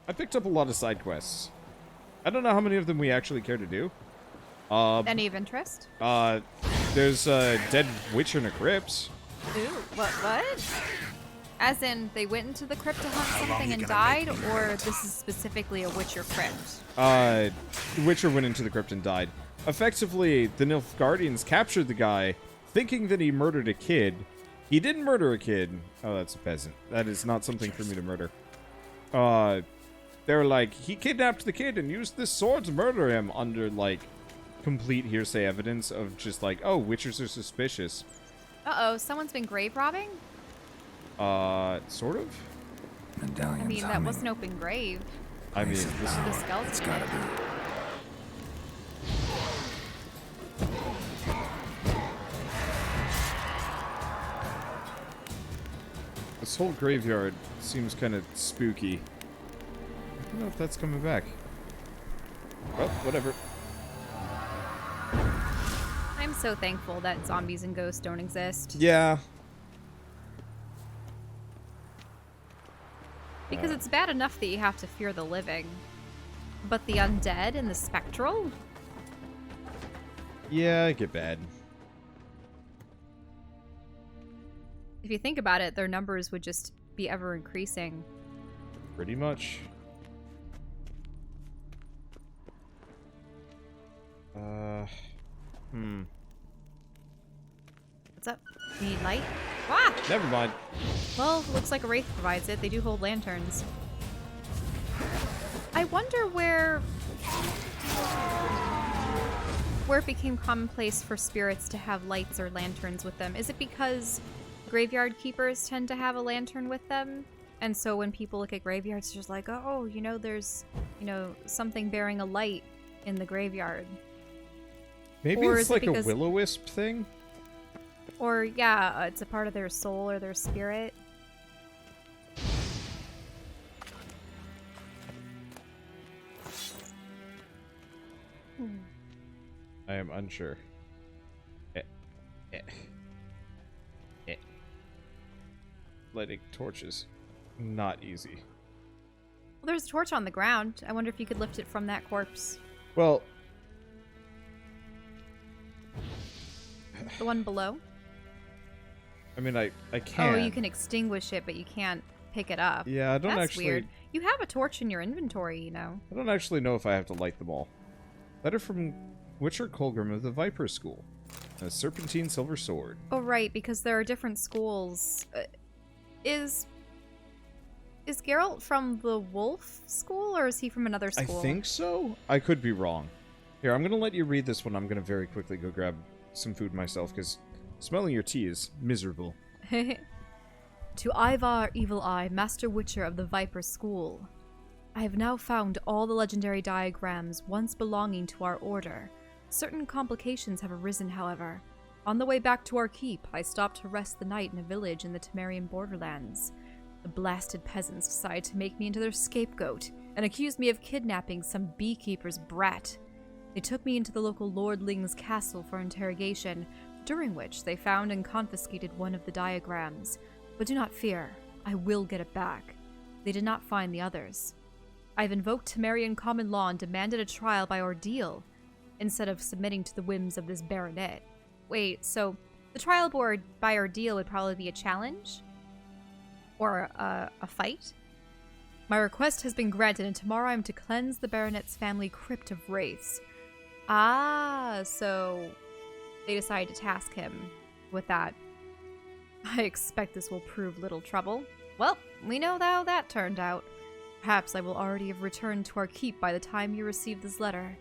I picked up a lot of side quests. I don't know how many of them we actually care to do. Any of interest? There's a dead witcher in a crypt. Ooh, what? As in, they went into the crypt to hunt something and died, or this is specifically a witcher crypt? The witcher went into the crypt and died. Effectively, the Nilfgaardians captured the guy, thinking that he murdered a kid. He didn't murder a kid. Oh, that's a peasant. That is not something for me to murder. They were like, he kidnapped the kid and used this sword to murder him under, like, complete hearsay evidence of just like, oh, witchers are suspicious. Uh-oh, someone's been grave robbing? Sort of? I mean, that was an open grave. I mean, this The skeleton. It's gotta be. this whole graveyard seems kind of spooky. I don't know if that's coming back. Well, whatever. I'm so thankful that zombies and ghosts don't exist. Yeah. Because it's bad enough that you have to fear the living. But the undead and the spectral? Yeah, I get bad. If you think about it, their numbers would just be ever increasing. Pretty much. What's up? You need light? Ah! Never mind. Well, looks like a wraith provides it. They do hold lanterns. I wonder where it became commonplace for spirits to have lights or lanterns with them. Is it because graveyard keepers tend to have a lantern with them? And so when people look at graveyards, they're just like, oh, you know, there's, you know, something bearing a light in the graveyard. Maybe Or it's is it like a because- will-o-wisp thing? Or, yeah, it's a part of their soul or their spirit. I am unsure. Lighting torches. Not easy. Well, there's a torch on the ground. I wonder if you could lift it from that corpse. Well, The one below? I mean, I can. Oh, you can extinguish it, but you can't pick it up. Yeah, I don't That's actually... weird. You have a torch in your inventory, you know. I don't actually know if I have to light them all. Letter from Witcher Colgrim of the Viper School. A serpentine silver sword. Oh, right, because there are different schools. Is Geralt from the Wolf School, or is he from another school? I think so. I could be wrong. Here, I'm going to let you read this one. I'm going to very quickly go grab some food myself, because smelling your tea is miserable. To Ivar Evil Eye, Master Witcher of the Viper School. I have now found all the legendary diagrams once belonging to our order. Certain complications have arisen, however. On the way back to our keep, I stopped to rest the night in a village in the Temerian borderlands. The blasted peasants decided to make me into their scapegoat and accused me of kidnapping some beekeeper's brat. They took me into the local lordling's castle for interrogation, during which they found and confiscated one of the diagrams. But do not fear, I will get it back. They did not find the others. I've invoked Temerian common law and demanded a trial by ordeal, instead of submitting to the whims of this baronet. Wait, so the trial board by ordeal would probably be a challenge? Or a fight? My request has been granted, and tomorrow I'm to cleanse the baronet's family crypt of wraiths. Ah, so they decided to task him with that. I expect this will prove little trouble. Well, we know how that turned out. Perhaps I will already have returned to our keep by the time you receive this letter.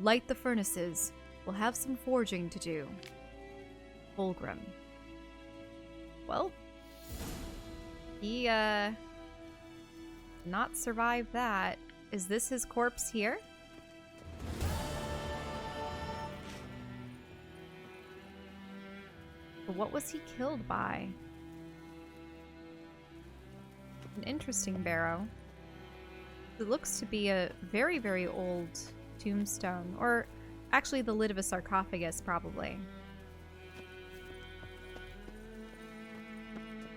Light the furnaces. We'll have some forging to do. Fulgrim. Well, he, did not survive that. Is this his corpse here? But what was he killed by? An interesting barrow. It looks to be a very, very old tombstone. Or actually the lid of a sarcophagus, probably.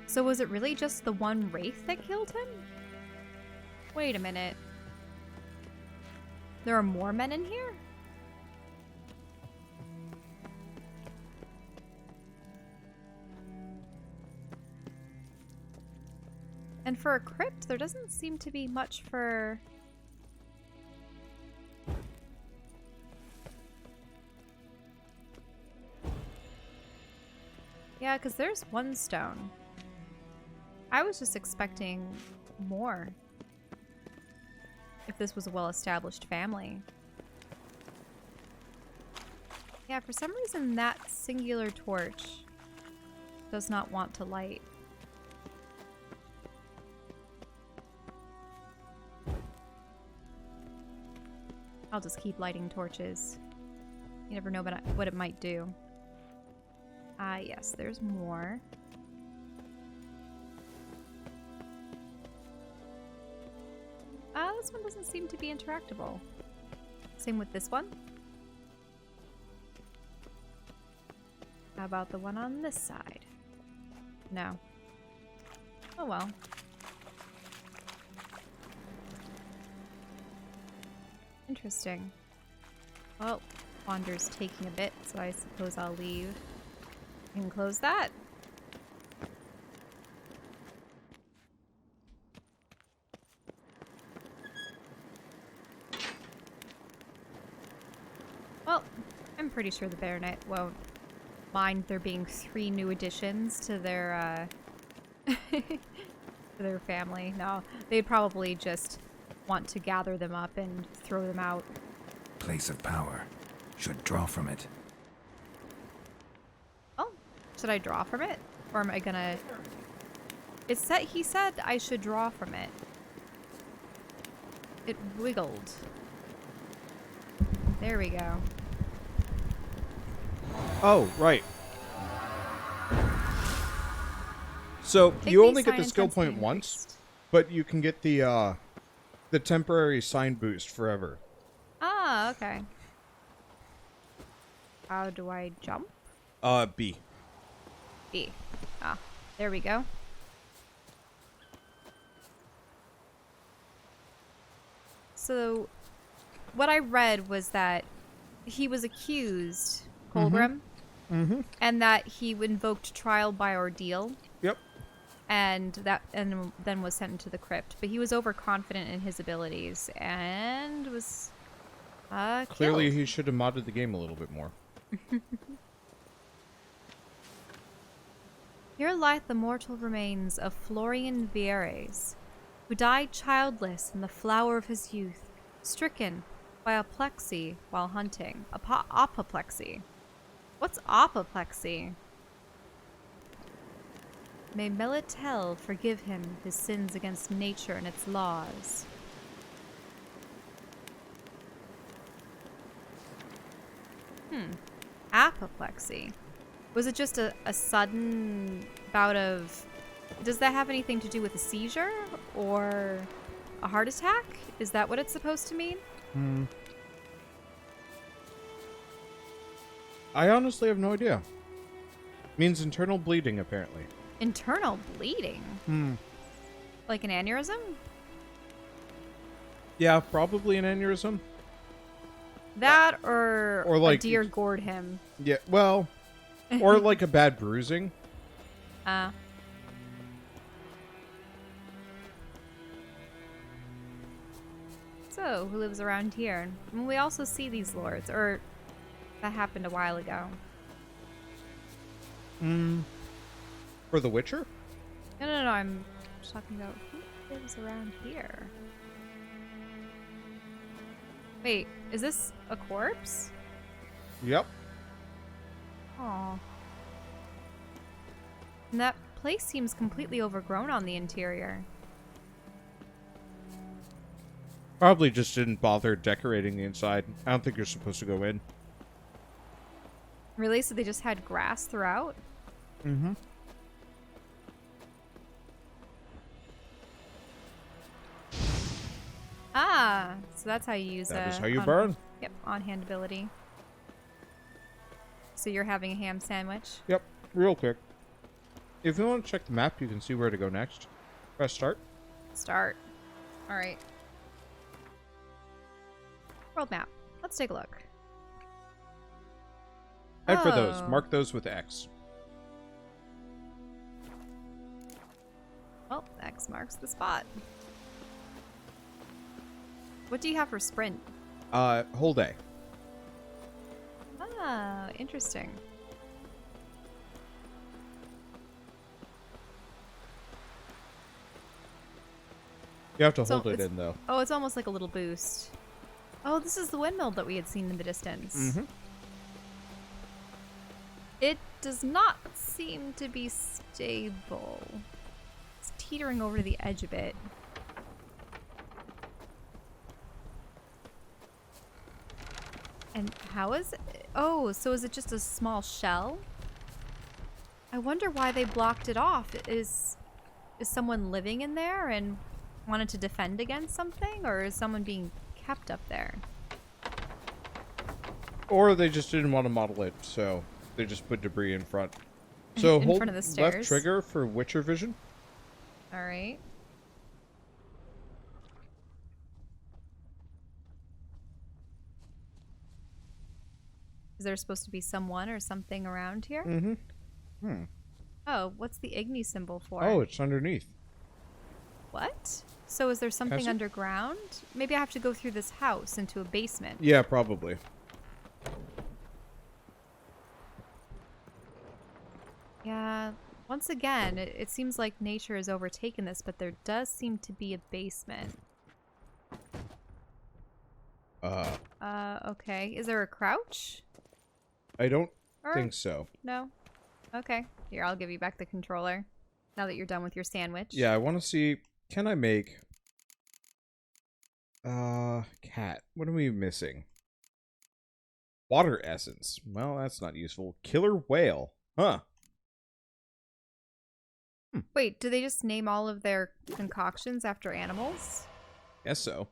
So was it really just the one wraith that killed him? Wait a minute. There are more men in here? And for a crypt, there doesn't seem to be much for... Yeah, because there's one stone. I was just expecting more. If this was a well-established family. Yeah, for some reason that singular torch does not want to light. I'll just keep lighting torches. You never know what it might do. Ah, yes, there's more. This one doesn't seem to be interactable. Same with this one. How about the one on this side? No. Oh well. Interesting. Well, Wander's taking a bit, so I suppose I'll leave. You can close that. Well, I'm pretty sure the Baronet won't mind there being 3 new additions to their, to their family. No, they'd probably just want to gather them up and throw them out. Place of power. Should draw from it. Oh, should I draw from it? Or am I gonna... He said I should draw from it. It wiggled. There we go. Oh, right. So you only get the skill point once, but you can get the temporary sign boost forever. Ah, okay. How do I jump? B. B. Ah, there we go. So, what I read was that he was accused, Colgrim, and that he invoked trial by ordeal. Yep. And then was sent into the crypt. But he was overconfident in his abilities and was Clearly, killed. he should have modded the game a little bit more. Here lieth the mortal remains of Florian Vieres, who died childless in the flower of his youth, stricken by apoplexy while hunting. Apoplexy. What's apoplexy? May Melitel forgive him his sins against nature and its laws. Apoplexy. Was it just a sudden bout of... Does that have anything to do with a seizure? Or a heart attack? Is that what it's supposed to mean? I honestly have no idea. Means internal bleeding, apparently. Internal bleeding? Like an aneurysm? Yeah, probably an aneurysm. That or like a deer gored him. Yeah, well, or like a bad bruising. So, who lives around here? And we also see these lords, or that happened a while ago. For The Witcher? No, I'm just talking about who lives around here. Wait, is this a corpse? Yep. Aw. And that place seems completely overgrown on the interior. Probably just didn't bother decorating the inside. I don't think you're supposed to go in. Really? So they just had grass throughout? Ah, so that's how you use That is how you burn. Yep, on-hand ability. So you're having a ham sandwich? Yep, real quick. If you want to check the map, you can see where to go next. Press start. Start. Alright. World map. Let's take a look. Head for those. Oh. Mark those with X. Well, X marks the spot. What do you have for sprint? Whole day. Ah, interesting. You have to So hold it it's- in, though. Oh, it's almost like a little boost. Oh, this is the windmill that we had seen in the distance. Mm-hmm. It does not seem to be stable. It's teetering over to the edge a bit. And how is it? Oh, so is it just a small shell? I wonder why they blocked it off. Is someone living in there and wanted to defend against something? Or is someone being kept up there? Or they just didn't want to model it, so they just put debris in front. So In hold front of the left stairs. trigger for Witcher vision. Alright. Is there supposed to be someone or something around here? Mm-hmm. Hmm. Oh, what's the Igni symbol for? Oh, it's underneath. What? So is there something Has it? underground? Maybe I have to go through this house into a basement. Yeah, probably. Yeah. Once again, it seems like nature has overtaken this, but there does seem to be a basement. Okay. Is there a crouch? I don't Or think so. no? Okay. Here, I'll give you back the controller. Now that you're done with your sandwich. Yeah, I want to see. Can I make? Cat. What are we missing? Water essence. Well, that's not useful. Killer whale. Huh. Wait, do they just name all of their concoctions after animals? Guess so.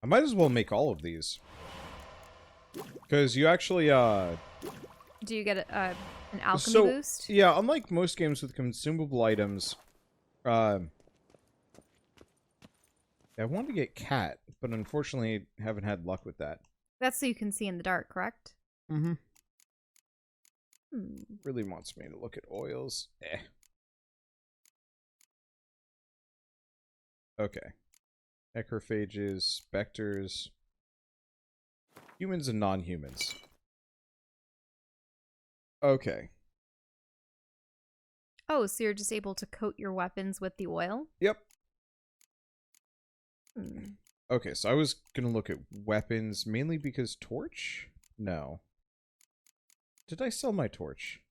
I might as well make all of these. Because you actually, Do you get an alchemy so, boost? yeah, unlike most games with consumable items, I want to get cat, but unfortunately haven't had luck with that. That's so you can see in the dark, correct? Mm-hmm. Hmm. Really wants me to look at oils. Okay. Necrophages, specters, humans and non-humans. Okay. Oh, so you're just able to coat your weapons with the oil? Yep. Hmm. Okay, so I was gonna look at weapons, mainly because torch? No. Did I sell my torch?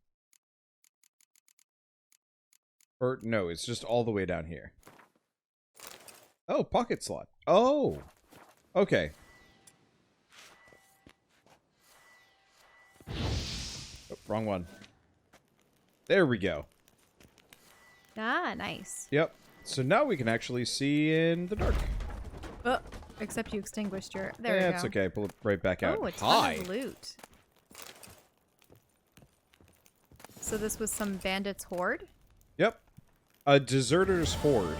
Or, no, it's just all the way down here. Oh, pocket slot. Oh! Okay. Oh, wrong one. There we go. Ah, nice. Yep. So now we can actually see in the dark. Oh, except you extinguished your... There Yeah, we go. it's okay. Pull it right back out. Oh, a ton Hi. of loot. So this was some bandits' horde? Yep. A deserter's horde.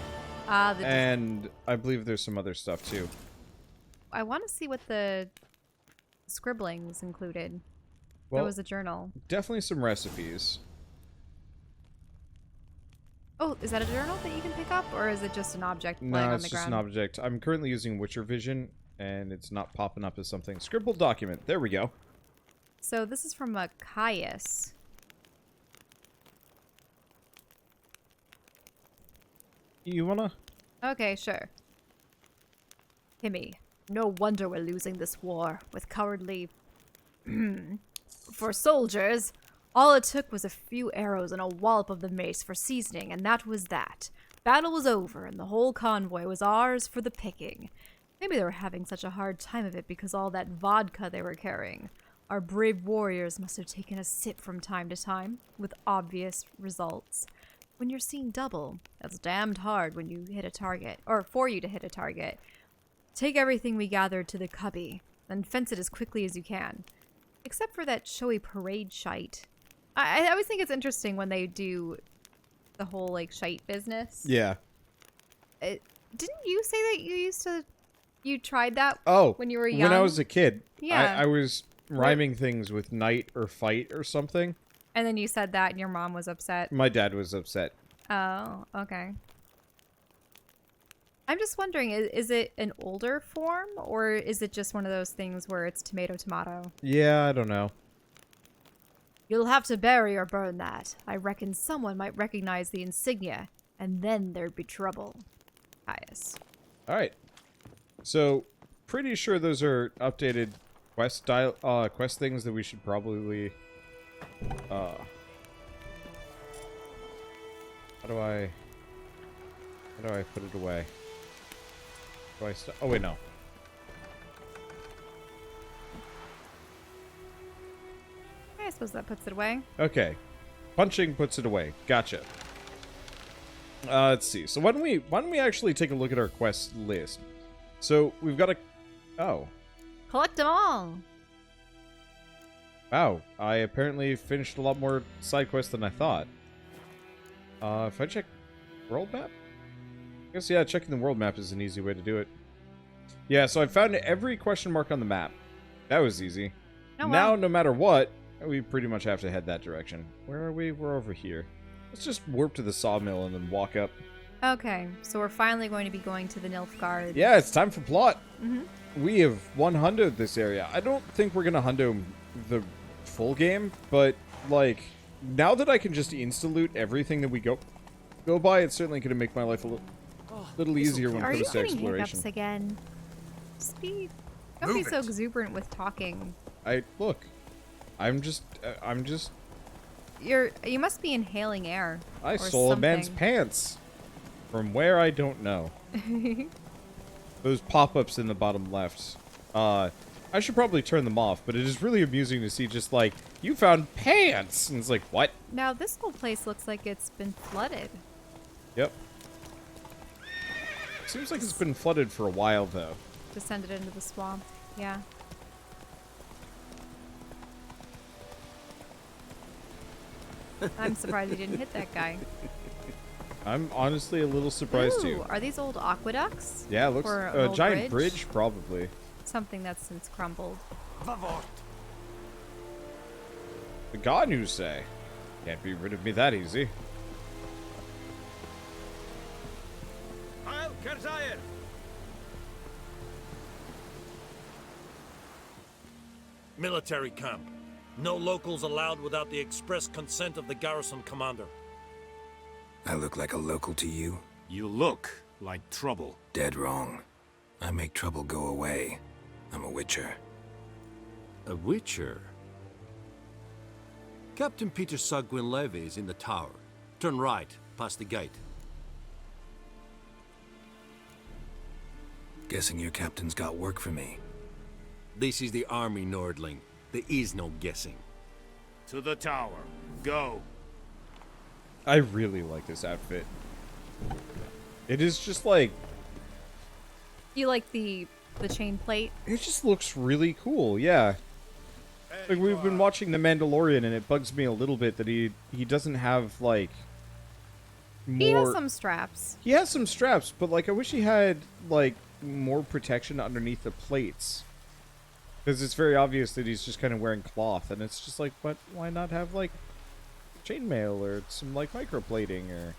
Ah, the... And I believe there's some other stuff too. I want to see what the scribblings included. Well, There was a journal. definitely some recipes. Oh, is that a journal that you can pick up? Or is it just an object laying No, on it's the just ground? an object. I'm currently using Witcher Vision, and it's not popping up as something. Scribbled document. There we go. So this is from a Caius. You wanna? Okay, sure. Himmy, no wonder we're losing this war with cowardly... For soldiers, all it took was a few arrows and a wallop of the mace for seasoning, and that was that. Battle was over, and the whole convoy was ours for the picking. Maybe they were having such a hard time of it because all that vodka they were carrying. Our brave warriors must have taken a sip from time to time, with obvious results. When you're seeing double, that's damned hard when you hit a target, or for you to hit a target. Take everything we gathered to the cubby, then fence it as quickly as you can. Except for that showy parade shite. I always think it's interesting when they do the whole, like, shite business. Yeah. Didn't you say that you tried that when you were young? When I was a kid. Yeah. I was rhyming things with night or fight or something. And then you said that and your mom was upset. My dad was upset. Oh, okay. I'm just wondering, is it an older form, or is it just one of those things where it's tomato, tomato? Yeah, I don't know. You'll have to bury or burn that. I reckon someone might recognize the insignia, and then there'd be trouble. Pious. Alright. So, pretty sure those are updated quest things that we should probably... How do I put it away? Oh, wait, no. I suppose that puts it away. Okay. Punching puts it away. Gotcha. Let's see. So why don't we actually take a look at our quest list? So we've got a... Oh. Collect them all! Wow. I apparently finished a lot more side quests than I thought. If I check world map? I guess, yeah, checking the world map is an easy way to do it. Yeah, so I found every question mark on the map. That was easy. Oh, now, wow. no matter what, we pretty much have to head that direction. Where are we? We're over here. Let's just warp to the sawmill and then walk up. Okay, so we're finally going to be going to the Nilfgaard. Yeah, it's time for plot. Mm-hmm. We have 100 this area. I don't think we're going to hundo the full game, but, like, now that I can just insta-loot everything that we go by, it's certainly going to make my life a little easier when it comes to exploration. Are you getting hiccups again? Speed. Don't be so exuberant with talking. Look. I'm just... You must be inhaling air. I or stole something. a man's pants. From where I don't know. Those pop-ups in the bottom left. I should probably turn them off, but it is really amusing to see just like, you found pants! And it's like, what? Now this whole place looks like it's been flooded. Yep. Seems like it's been flooded for a while, though. Descended into the swamp. Yeah. I'm surprised he didn't hit that guy. I'm honestly a little surprised Ooh, too. are these old aqueducts? Yeah, it looks Or an a old giant bridge, probably. Something that's since crumbled. The god, you say? Can't be rid of me that easy. Military camp. No locals allowed without the express consent of the garrison commander. I look like a local to you? You look like trouble. Dead wrong. I make trouble go away. I'm a witcher. A witcher? Captain Peter Sagwin Levy is in the tower. Turn right, past the gate. Guessing your captain's got work for me. This is the army, Nordling. There is no guessing. To the tower. Go. I really like this outfit. It is just like... You like the chain plate? It just looks really cool, yeah. Like, we've been watching The Mandalorian, and it bugs me a little bit that he doesn't have, like, more... He has some straps. He has some straps, but, like, I wish he had, like, more protection underneath the plates. Because it's very obvious that he's just kind of wearing cloth, and it's just like, but why not have, like, chainmail or some, like, microplating, or...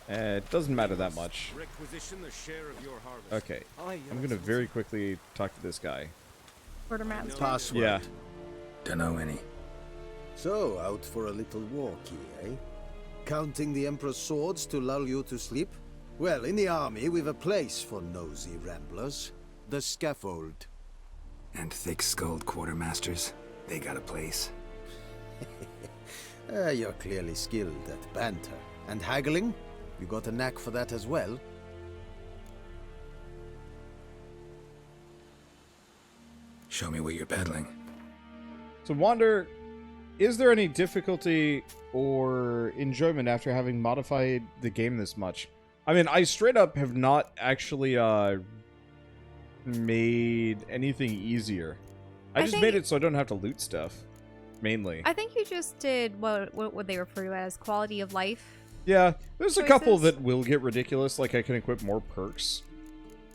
it doesn't matter that much. Requisition the share of your harvest. Okay, I'm gonna very quickly talk to this guy. Quartermaster. Password. Yeah. Dunno any. So, out for a little walkie, eh? Counting the Emperor's swords to lull you to sleep? Well, in the army, we've a place for nosy ramblers. The scaffold. And thick-skulled quartermasters. They got a place. You're clearly skilled at banter. And haggling? You got a knack for that as well? Show me what you're peddling. So, Wander, is there any difficulty or enjoyment after having modified the game this much? I mean, I straight up have not actually made anything easier. I just made it so I don't have to loot stuff, mainly. I think you just did what they refer to as quality of life. Yeah, there's a couple choices. that will get ridiculous, like I can equip more perks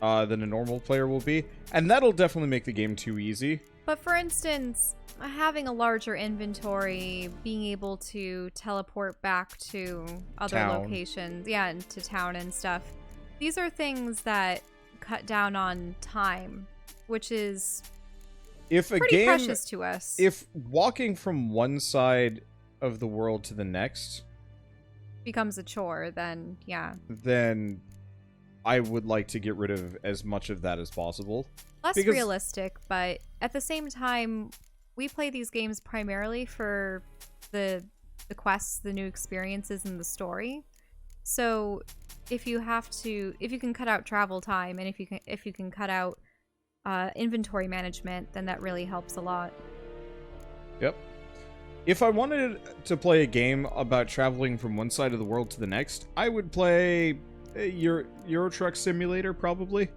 than a normal player will be, and that'll definitely make the game too easy. But for instance, having a larger inventory, being able to teleport back to other locations, yeah, and to town and stuff, these are things that cut down on time, which is pretty precious to us. If walking from one side of the world to the next becomes a chore, then yeah. Then I would like to get rid of as much of that as possible. Less realistic, but at the same time, we play these games primarily for the quests, the new experiences, and the story. So if you can cut out travel time, and if you can cut out inventory management, then that really helps a lot. Yep. If I wanted to play a game about traveling from one side of the world to the next, I would play Euro Truck Simulator, probably.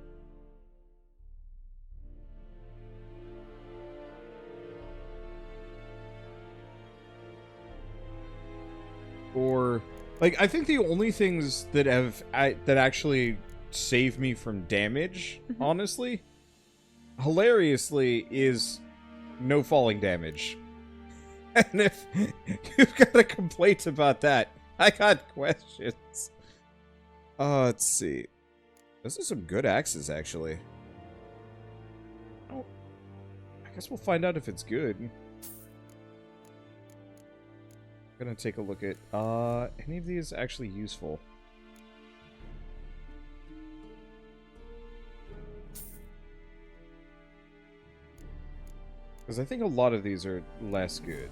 Or, like, I think the only things that that actually save me from damage, honestly, hilariously, is no falling damage. And if you've got a complaint about that, I got questions. Let's see. Those are some good axes, actually. Oh, I guess we'll find out if it's good. I'm gonna take a look at, any of these actually useful? Because I think a lot of these are less good.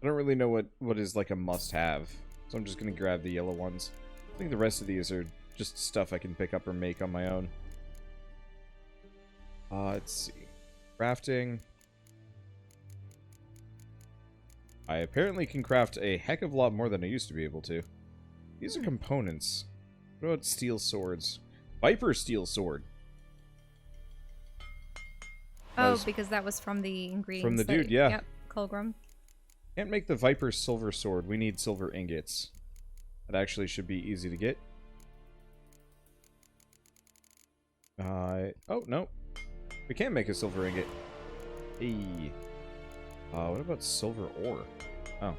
I don't really know what is like a must-have, so I'm just gonna grab the yellow ones. I think the rest of these are just stuff I can pick up or make on my own. Let's see. Crafting. I apparently can craft a heck of a lot more than I used to be able to. These are components. What about steel swords? Viper steel sword. Oh, because that was from the ingredients. From the dude, yeah. Yep, Colgrim. Can't make the Viper silver sword. We need silver ingots. That actually should be easy to get. Oh, no. We can make a silver ingot. Hey. What about silver ore? Oh.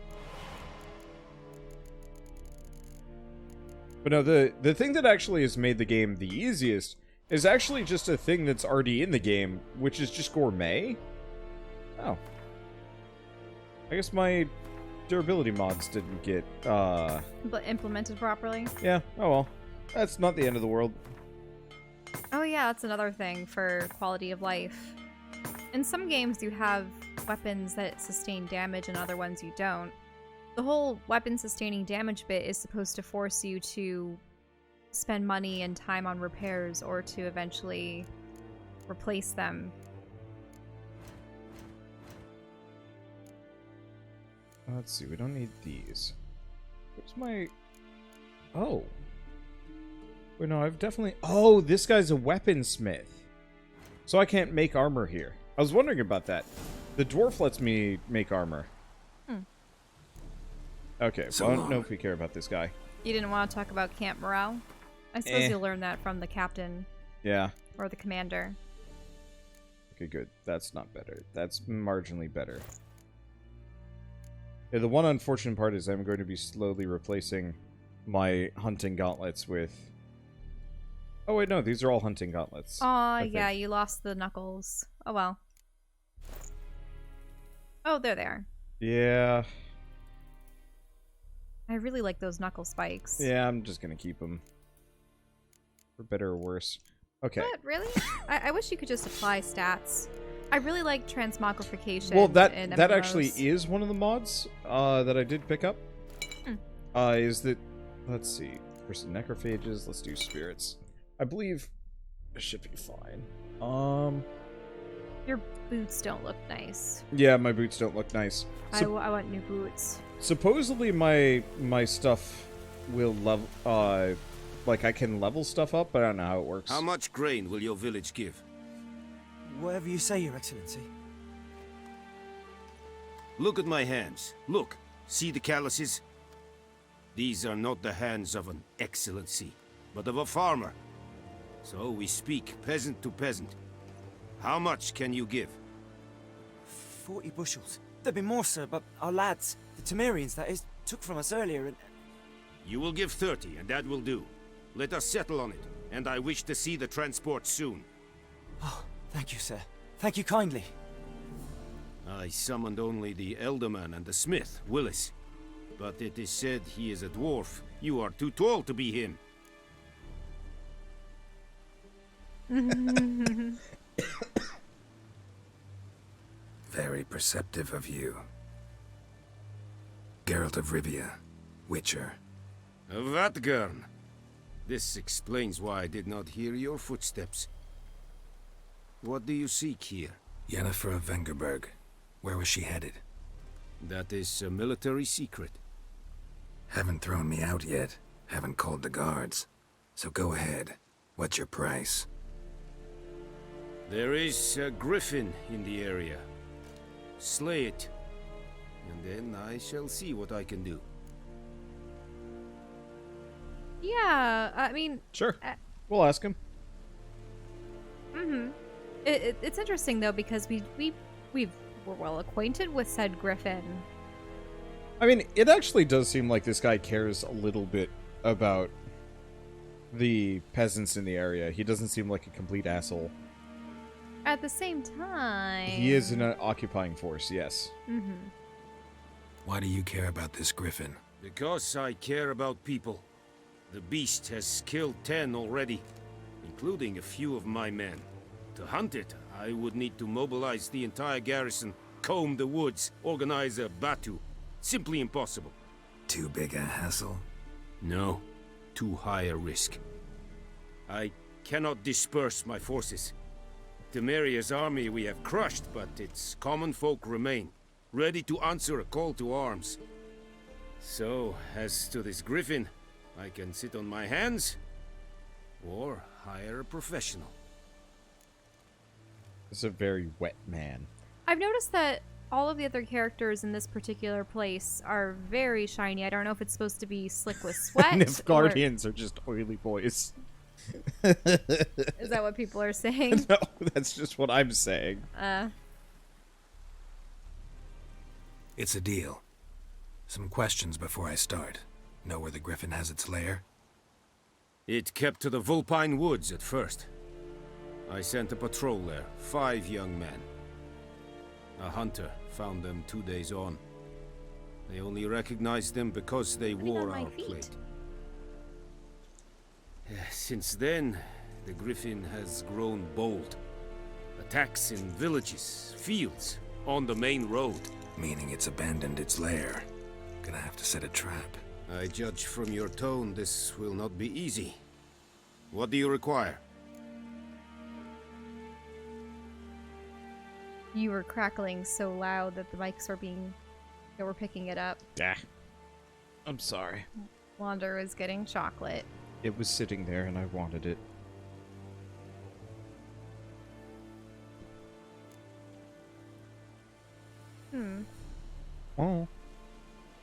But no, the thing that actually has made the game the easiest is actually just a thing that's already in the game, which is just gourmet. Oh. I guess my durability mods didn't get, But implemented properly? Yeah, oh well. That's not the end of the world. Oh yeah, that's another thing for quality of life. In some games you have weapons that sustain damage and other ones you don't. The whole weapon sustaining damage bit is supposed to force you to spend money and time on repairs or to eventually replace them. Let's see, we don't need these. Where's my... Oh. Wait, no, I've definitely... Oh, this guy's a weaponsmith. So I can't make armor here. I was wondering about that. The dwarf lets me make armor. Okay, well, I don't know if we care about this guy. You didn't want to talk about camp morale? I suppose you'll learn that from the captain. Yeah. Or the commander. Okay, good. That's not better. That's marginally better. Yeah, the one unfortunate part is I'm going to be slowly replacing my hunting gauntlets with... Oh, wait, no. These are all hunting gauntlets. Aw, yeah, you lost the knuckles. Oh, well. Oh, there they are. Yeah. I really like those knuckle spikes. Yeah, I'm just going to keep them. For better or worse. Okay. What? Really? I wish you could just apply stats. I really like transmogrification. Well, that MMOs. actually is one of the mods that I did pick up. Is that... Let's see. First necrophages. Let's do spirits. I believe it should be fine. Your boots don't look nice. Yeah, my boots don't look nice. I want new boots. Supposedly my stuff will level... like, I can level stuff up, but I don't know how it works. How much grain will your village give? Whatever you say, Your Excellency. Look at my hands. Look. See the calluses? These are not the hands of an excellency, but of a farmer. So we speak peasant to peasant. How much can you give? 40 bushels. There'd be more, sir, but our lads, the Temerians, that is, took from us earlier and... You will give 30, and that will do. Let us settle on it, and I wish to see the transport soon. Oh, thank you, sir. Thank you kindly. I summoned only the Elderman and the smith, Willis. But it is said he is a dwarf. You are too tall to be him. Very perceptive of you. Geralt of Rivia, Witcher. Vatgern. This explains why I did not hear your footsteps. What do you seek here? Yennefer of Vengerberg. Where was she headed? That is a military secret. Haven't thrown me out yet. Haven't called the guards. So go ahead. What's your price? There is a griffin in the area. Slay it. And then I shall see what I can do. Yeah, I mean... Sure. We'll ask him. It's interesting, though, because we're well acquainted with said griffin. I mean, it actually does seem like this guy cares a little bit about the peasants in the area. He doesn't seem like a complete asshole. At the same time... He is an occupying force, yes. Why do you care about this griffin? Because I care about people. The beast has killed 10 already, including a few of my men. To hunt it, I would need to mobilize the entire garrison, comb the woods, organize a batu. Simply impossible. Too big a hassle? No, too high a risk. I cannot disperse my forces. Temeria's army we have crushed, but its common folk remain, ready to answer a call to arms. So, as to this griffin, I can sit on my hands, or hire a professional. It's a very wet man. I've noticed that all of the other characters in this particular place are very shiny. I don't know if it's supposed to be slick with sweat. Nilfgaardians are just oily boys. Is that what people are saying? No, that's just what I'm saying. It's a deal. Some questions before I start. Know where the griffin has its lair? It kept to the Vulpine Woods at first. I sent a patrol there, 5 young men. A hunter found them 2 days on. They only recognized them because they wore our plate. Since then, the griffin has grown bold. Attacks in villages, fields, on the main road. Meaning it's abandoned its lair. Gonna have to set a trap. I judge from your tone this will not be easy. What do you require? You were crackling so loud that the mics were picking it up. I'm sorry. Wander was getting chocolate. It was sitting there and I wanted it. Oh.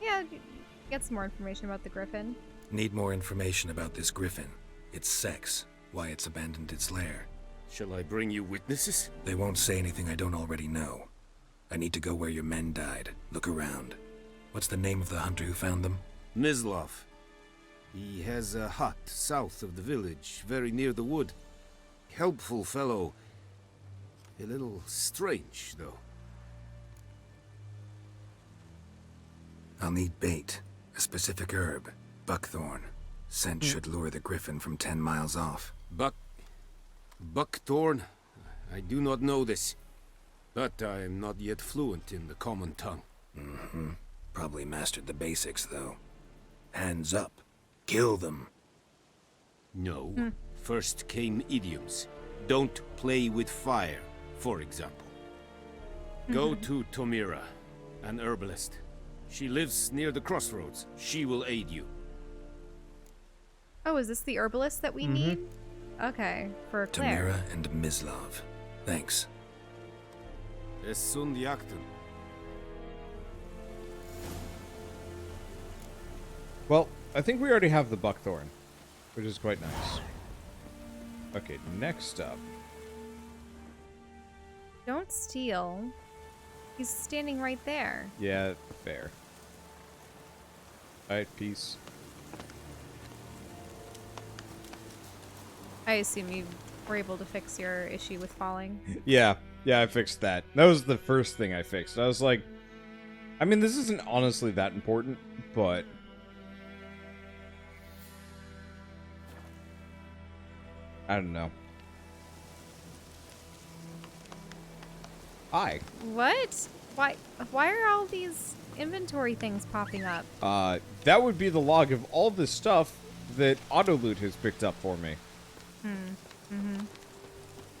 Yeah, get some more information about the griffin. Need more information about this griffin. Its sex, why it's abandoned its lair. Shall I bring you witnesses? They won't say anything I don't already know. I need to go where your men died. Look around. What's the name of the hunter who found them? Mislav. He has a hut south of the village, very near the wood. Helpful fellow. A little strange, though. I'll need bait. A specific herb. Buckthorn. Scent should lure the griffin from 10 miles off. Buckthorn? I do not know this. But I am not yet fluent in the common tongue. Probably mastered the basics, though. Hands up. Kill them. No. First came idioms. Don't play with fire, for example. Go to Tomira, an herbalist. She lives near the crossroads. She will aid you. Oh, is this the herbalist that we need? Okay, for Claire. Tomira and Mislav. Thanks. Es sunt jakten. Well, I think we already have the buckthorn, which is quite nice. Okay, next up. Don't steal. He's standing right there. Yeah, fair. Alright, peace. I assume you were able to fix your issue with falling. Yeah, I fixed that. That was the first thing I fixed. I was like, I mean, this isn't honestly that important, but... I don't know. Hi. What? Why are all these inventory things popping up? That would be the log of all the stuff that Autoloot has picked up for me.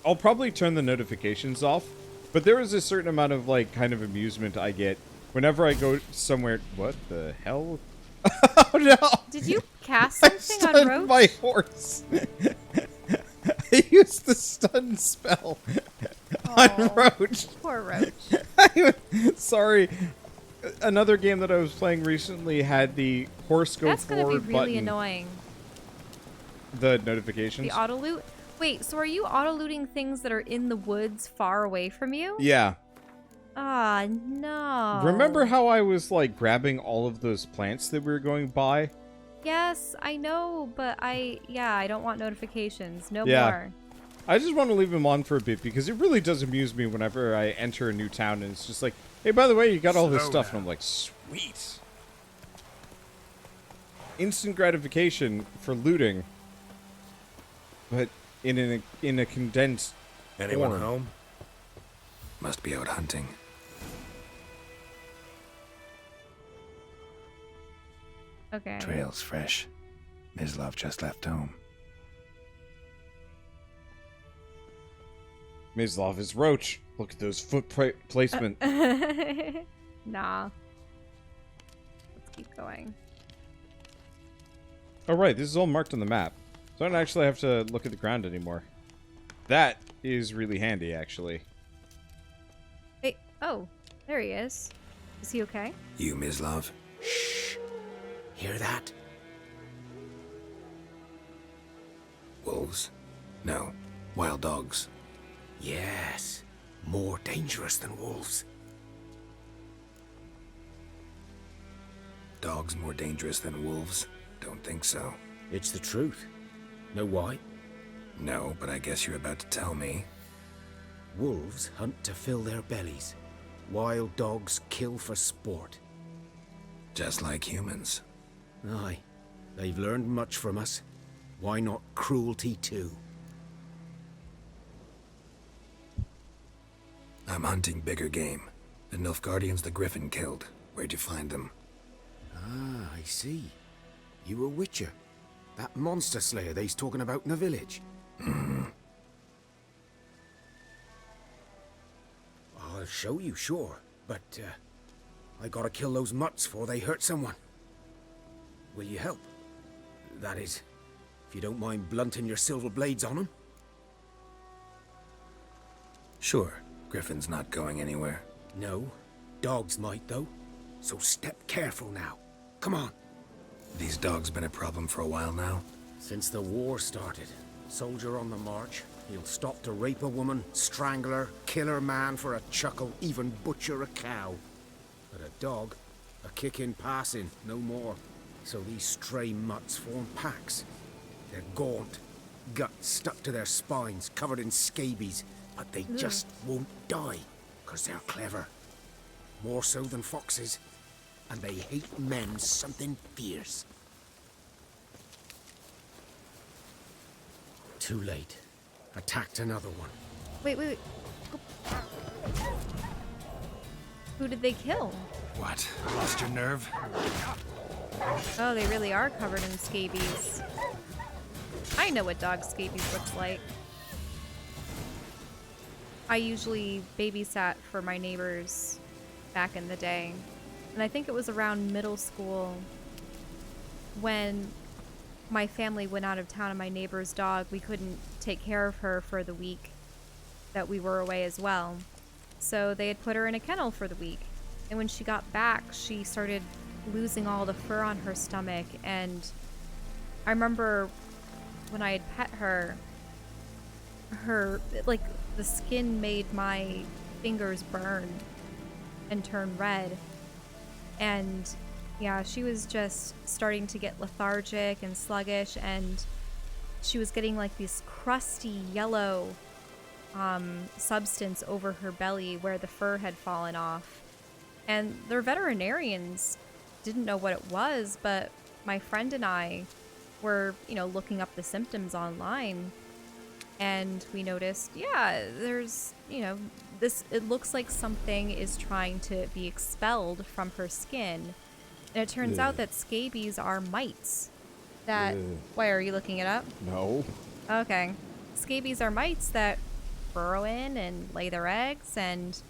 I'll probably turn the notifications off, but there is a certain amount of, like, kind of amusement I get whenever I go somewhere. What the hell? Oh, no! Did you cast I something on stunned Roach? my horse. I used the stun spell on Roach. Poor Roach. Sorry. Another game that I was playing recently had the horse go That's forward gonna be really button. annoying. The notifications? The auto loot? Wait, so are you auto looting things that are in the woods far away from you? Yeah. Ah, no. Remember how I was, like, grabbing all of those plants that we were going by? Yes, I know, but I don't want notifications. No Yeah. more. I just want to leave them on for a bit because it really does amuse me whenever I enter a new town and it's just like, hey, by the way, you got all this stuff. And I'm like, sweet. Instant gratification for looting, but in a condensed Anyone form. home? Must be out hunting. Okay. Trail's fresh. Mislav just left home. Mislav is Roach. Look at those foot placement. Nah. Let's keep going. Oh, right. This is all marked on the map. So I don't actually have to look at the ground anymore. That is really handy, actually. Hey, oh, there he is. Is he okay? You, Mislav? Shh. Hear that? Wolves? No. Wild dogs. Yes. More dangerous than wolves. Dogs more dangerous than wolves? Don't think so. It's the truth. Know why? No, but I guess you're about to tell me. Wolves hunt to fill their bellies. Wild dogs kill for sport. Just like humans. Aye. They've learned much from us. Why not cruelty too? I'm hunting bigger game. The Nilfgaardians the Griffin killed. Where'd you find them? Ah, I see. You a witcher. That monster slayer they's talking about in the village. I'll show you, sure. But, I gotta kill those mutts before they hurt someone. Will you help? That is, if you don't mind blunting your silver blades on them. Sure. Griffin's not going anywhere. No. Dogs might, though. So step careful now. Come on. These dogs been a problem for a while now? Since the war started. Soldier on the march. He'll stop to rape a woman, strangle her, kill her man for a chuckle, even butcher a cow. But a dog, a kick in passing, no more. So these stray mutts form packs. They're gaunt, guts stuck to their spines, covered in scabies, but they just won't die, 'cause they're clever. More so than foxes. And they hate men something fierce. Too late. Attacked another one. Wait. Who did they kill? What? Lost your nerve? Oh, they really are covered in scabies. I know what dog scabies looks like. I usually babysat for my neighbors back in the day. And I think it was around middle school when my family went out of town and my neighbor's dog, we couldn't take care of her for the week that we were away as well. So they had put her in a kennel for the week. And when she got back, she started losing all the fur on her stomach, and I remember when I had pet her, like, the skin made my fingers burn and turn red. And yeah, she was just starting to get lethargic and sluggish, and she was getting like this crusty yellow substance over her belly where the fur had fallen off. And their veterinarians didn't know what it was, but my friend and I were, looking up the symptoms online, and we noticed, yeah, there's, it looks like something is trying to be expelled from her skin. And it turns out that scabies are mites. Why, are you looking it up? No. Okay. Scabies are mites that burrow in and lay their eggs, and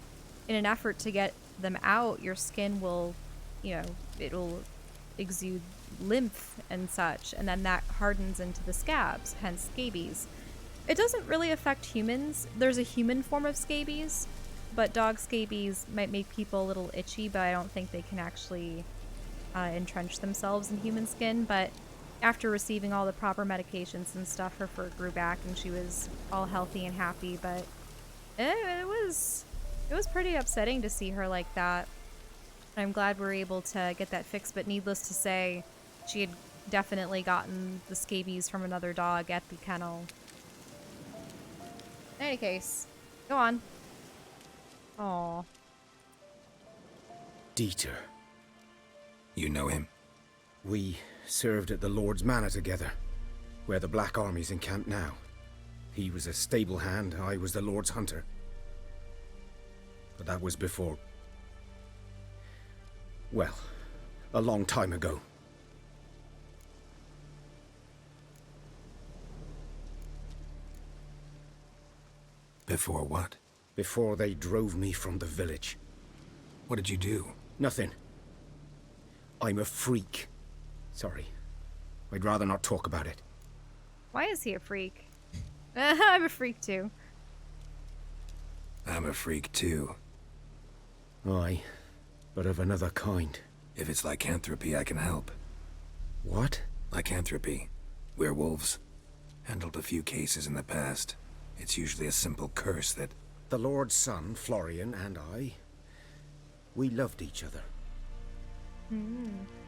in an effort to get them out, your skin will, it'll exude lymph and such, and then that hardens into the scabs, hence scabies. It doesn't really affect humans. There's a human form of scabies, but dog scabies might make people a little itchy, but I don't think they can actually entrench themselves in human skin. But after receiving all the proper medications and stuff, her fur grew back and she was all healthy and happy. But it was pretty upsetting to see her like that. I'm glad we were able to get that fixed, but needless to say, she had definitely gotten the scabies from another dog at the kennel. In any case, go on. Aw. Dieter. You know him? We served at the Lord's Manor together, where the Black Army's encamped now. He was a stable hand, I was the Lord's hunter. But that was before... well, a long time ago. Before what? Before they drove me from the village. What did you do? Nothing. I'm a freak. Sorry. I'd rather not talk about it. Why is he a freak? I'm a freak too. I'm a freak too. Aye, but of another kind. If it's lycanthropy, I can help. What? Lycanthropy. Werewolves. Handled a few cases in the past. It's usually a simple curse that... The Lord's son, Florian, and I, we loved each other.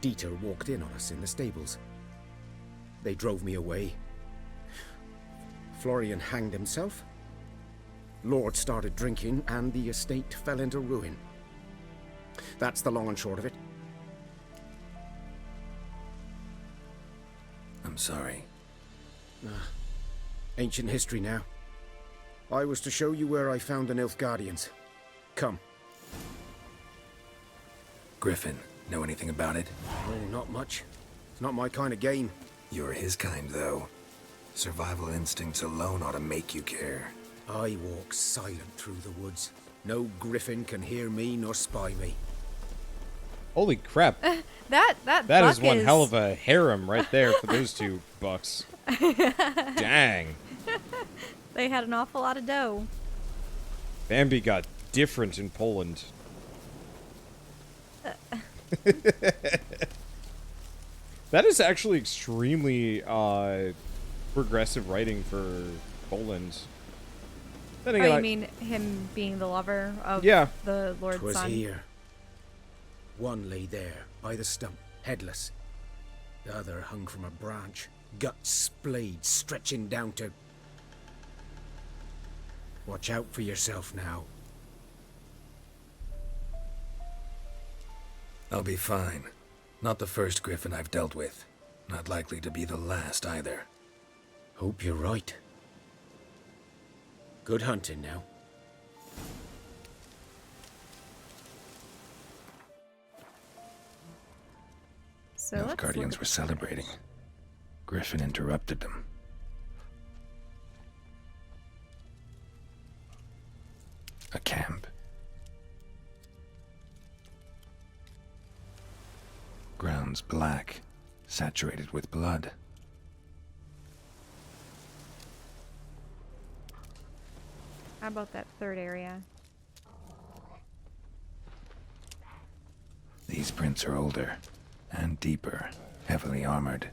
Dieter walked in on us in the stables. They drove me away. Florian hanged himself. Lord started drinking, and the estate fell into ruin. That's the long and short of it. I'm sorry. Ancient history now. I was to show you where I found the Nilfgaardians. Come. Griffin, know anything about it? Oh, not much. It's not my kind of game. You're his kind, though. Survival instincts alone ought to make you care. I walk silent through the woods. No griffin can hear me nor spy me. Holy crap. That is one hell of a harem right there for those two bucks. Dang. They had an awful lot of dough. Bambi got different in Poland. That is actually extremely progressive writing for Poland. Oh, you mean him being the lover of the Lord's 'Twas son? here. One lay there, by the stump, headless. The other hung from a branch, guts splayed, stretching down to... Watch out for yourself now. I'll be fine. Not the first griffin I've dealt with. Not likely to be the last either. Hope you're right. Good hunting now. So let's look Nilfgaardians at were celebrating. Griffin interrupted them. A camp. Grounds black, saturated with blood. How about that third area? These prints are older, And deeper. Heavily armored.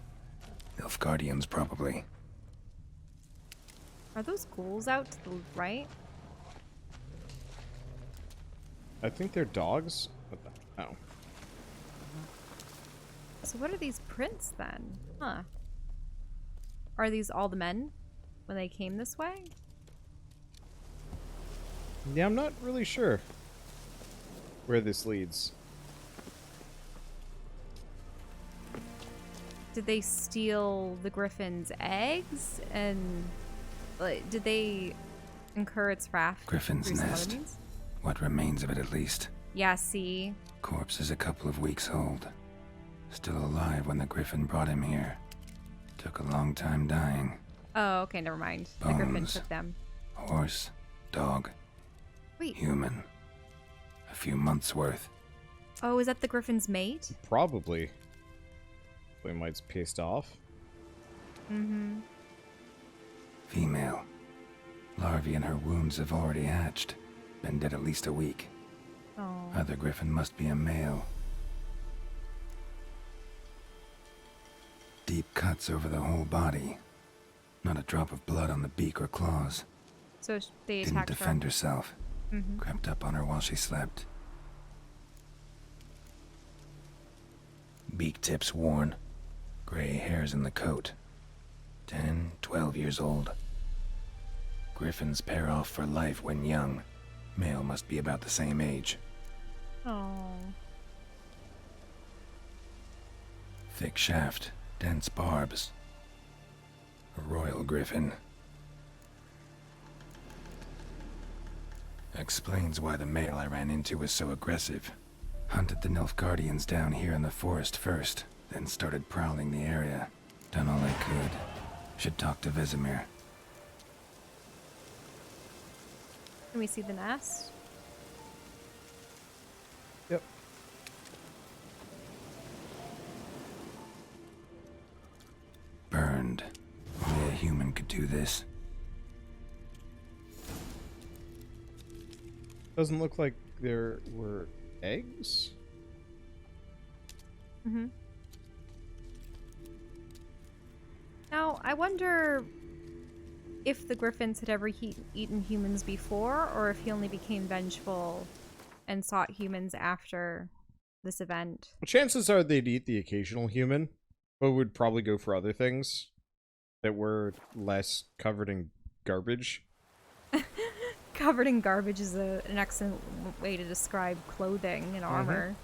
Nilfgaardians, probably. Are those ghouls out to the right? I think they're dogs. What the? Oh. So what are these prints then? Huh. Are these all the men when they came this way? Yeah, I'm not really sure where this leads. Did they steal the griffin's eggs? And like, did they incur its wrath? Griffin's through some other nest. means? What remains of it, at least. Yeah, see? Corpse is a couple of weeks old. Still alive when the griffin brought him here. Took a long time dying. Oh, okay, never mind. The griffin Bones. took them. Horse, dog, Wait. human. A few months worth. Oh, is that the griffin's mate? Probably. They might's pissed off. Mm-hmm. Female. Larvae in her wounds have already hatched. Been dead at least a week. Oh. Other griffin must be a male. Deep cuts over the whole body. Not a drop of blood on the beak or claws. So they Didn't attacked defend her. herself. Mm-hmm. Crept up on her while she slept. Beak tips worn. Gray hairs in the coat. 10, 12 years old. Griffins pair off for life when young. Male must be about the same age. Oh. Thick shaft, dense barbs. A royal griffin. Explains why the male I ran into was so aggressive. Hunted the Nilfgaardians down here in the forest first, then started prowling the area. Done all I could. Should talk to Vesemir. Can we see the nest? Yep. Burned. Only a human could do this. Doesn't look like there were eggs. Mm-hmm. Now, I wonder if the griffins had ever eaten humans before, or if he only became vengeful and sought humans after this event. Well, chances are they'd eat the occasional human, but would probably go for other things that were less covered in garbage. Covered in garbage is an excellent way to describe clothing and armor.